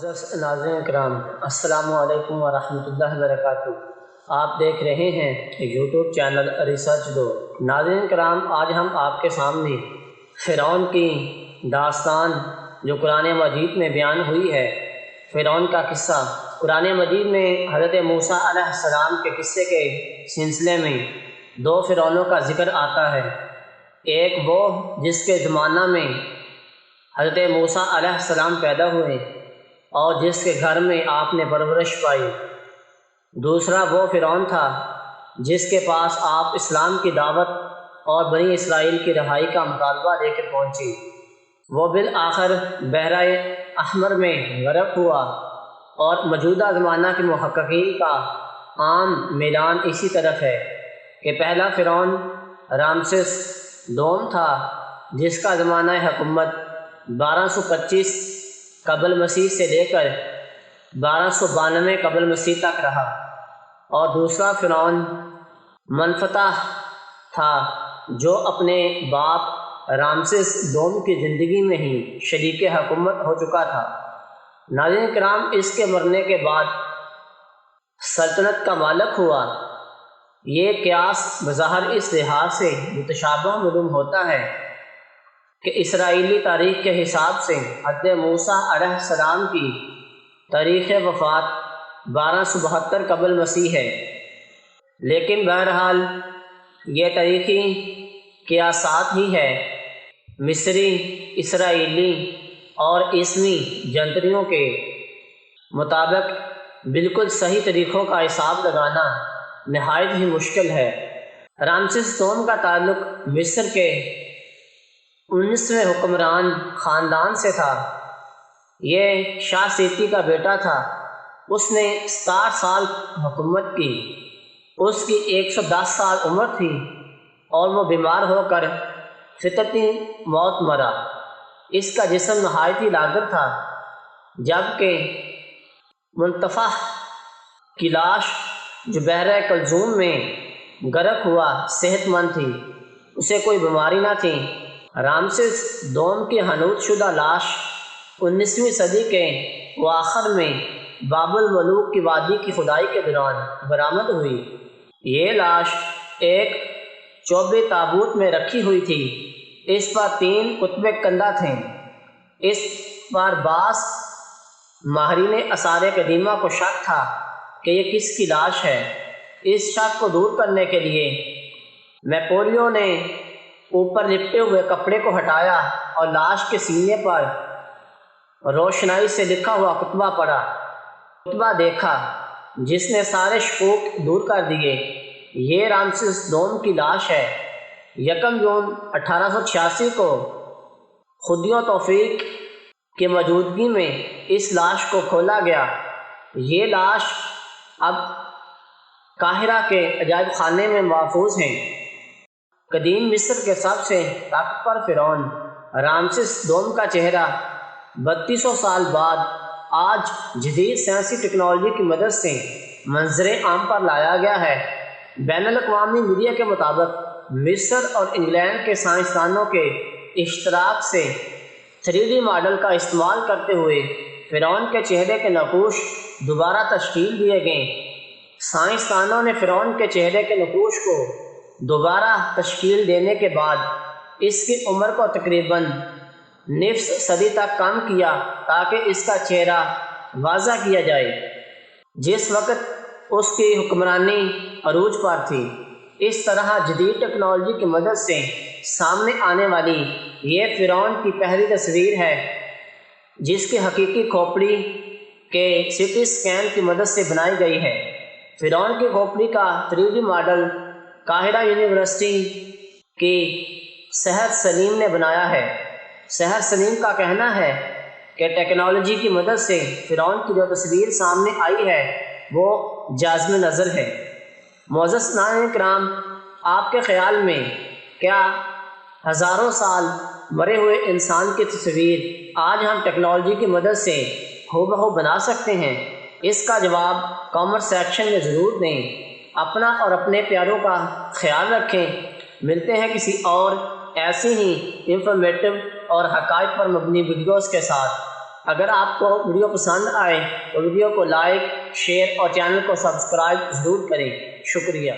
معزز ناظرین کرام، السلام علیکم ورحمۃ اللہ وبرکاتہ۔ آپ دیکھ رہے ہیں یوٹیوب چینل ریسرچ دو۔ ناظرین کرام، آج ہم آپ کے سامنے فرعون کی داستان جو قرآن مجید میں بیان ہوئی ہے، فرعون کا قصہ۔ قرآن مجید میں حضرت موسیٰ علیہ السلام کے قصے کے سلسلے میں دو فرعونوں کا ذکر آتا ہے۔ ایک وہ جس کے زمانہ میں حضرت موسیٰ علیہ السلام پیدا ہوئے اور جس کے گھر میں آپ نے پرورش پائی۔ دوسرا وہ فرعون تھا جس کے پاس آپ اسلام کی دعوت اور بنی اسرائیل کی رہائی کا مطالبہ لے کر پہنچی۔ وہ بالآخر بحرہ احمر میں غرق ہوا، اور موجودہ زمانہ کے محققین کا عام میلان اسی طرف ہے کہ پہلا فرعون رامسس دوم تھا، جس کا زمانہ حکومت 1225 قبل مسیح سے لے کر 1292 قبل مسیح تک رہا، اور دوسرا فرعون منفتح تھا جو اپنے باپ رامسس دوم کی زندگی میں ہی شریک حکومت ہو چکا تھا۔ ناظرین کرام، اس کے مرنے کے بعد سلطنت کا مالک ہوا۔ یہ قیاس بظاہر اس لحاظ سے متشابہ معلوم ہوتا ہے کہ اسرائیلی تاریخ کے حساب سے حضرت موسیٰ علیہ السلام کی تاریخ وفات 1272 قبل مسیح ہے، لیکن بہرحال یہ تاریخی قیاسات ہی ہے۔ مصری، اسرائیلی اور اسمی جنتریوں کے مطابق بالکل صحیح طریقوں کا حساب لگانا نہایت ہی مشکل ہے۔ رامسس دوم کا تعلق مصر کے 19ویں حکمران خاندان سے تھا۔ یہ شاہ سیتی کا بیٹا تھا۔ اس نے 67 سال حکومت کی۔ اس کی 110 سال عمر تھی اور وہ بیمار ہو کر فطرتی موت مرا۔ اس کا جسم نہایت ہی لاغر تھا، جبکہ منتفع کی لاش جو بحرہ کلزوم میں غرق ہوا صحت مند تھی، اسے کوئی بیماری نہ تھی۔ رامسس دوم کی حنوط شدہ لاش 19ویں صدی کے اواخر میں باب الملوک کی وادی کی کھدائی کے دوران برآمد ہوئی۔ یہ لاش ایک چوبے تابوت میں رکھی ہوئی تھی۔ اس پر 3 کتب کندہ تھے۔ اس پر بعض ماہرین آثار قدیمہ کو شک تھا کہ یہ کس کی لاش ہے۔ اس شک کو دور کرنے کے لیے میپولیو نے اوپر لپٹے ہوئے کپڑے کو ہٹایا اور لاش کے سینے پر روشنائی سے لکھا ہوا کتبہ پڑھا۔ کتبہ دیکھا جس نے سارے شکوک دور کر دیے۔ یہ رامسس دوم کی لاش ہے۔ 1 جون 1886 کو خدیو توفیق کی موجودگی میں اس لاش کو کھولا گیا۔ یہ لاش اب قاہرہ کے عجائب خانے میں محفوظ ہیں۔ قدیم مصر کے سب سے طاقتور فرعون رامسس دوم کا چہرہ 3200 سال بعد آج جدید سائنسی ٹیکنالوجی کی مدد سے منظر عام پر لایا گیا ہے۔ بین الاقوامی میڈیا کے مطابق مصر اور انگلینڈ کے سائنسدانوں کے اشتراک سے 3D ماڈل کا استعمال کرتے ہوئے فرعون کے چہرے کے نقوش دوبارہ تشکیل دیے گئے۔ سائنسدانوں نے فرعون کے چہرے کے نقوش کو دوبارہ تشکیل دینے کے بعد اس کی عمر کو تقریباً نصف صدی تک کم کیا تاکہ اس کا چہرہ واضح کیا جائے، جس وقت اس کی حکمرانی عروج پر تھی۔ اس طرح جدید ٹیکنالوجی کی مدد سے سامنے آنے والی یہ فرعون کی پہلی تصویر ہے جس کی حقیقی کھوپڑی کے CT اسکین کی مدد سے بنائی گئی ہے۔ فرعون کی کھوپڑی کا 3D ماڈل قاہرہ یونیورسٹی کی سحر سلیم نے بنایا ہے۔ سحر سلیم کا کہنا ہے کہ ٹیکنالوجی کی مدد سے فرعون کی جو تصویر سامنے آئی ہے وہ جازم نظر ہے۔ معزز ناظرین کرام، آپ کے خیال میں کیا ہزاروں سال مرے ہوئے انسان کی تصویر آج ہم ٹیکنالوجی کی مدد سے ہو بہو بنا سکتے ہیں؟ اس کا جواب کامنٹ سیکشن میں ضرور دیں۔ اپنا اور اپنے پیاروں کا خیال رکھیں۔ ملتے ہیں کسی اور ایسی ہی انفارمیٹو اور حقائق پر مبنی ویڈیوز کے ساتھ۔ اگر آپ کو ویڈیو پسند آئے تو ویڈیو کو لائک، شیئر اور چینل کو سبسکرائب ضرور کریں۔ شکریہ۔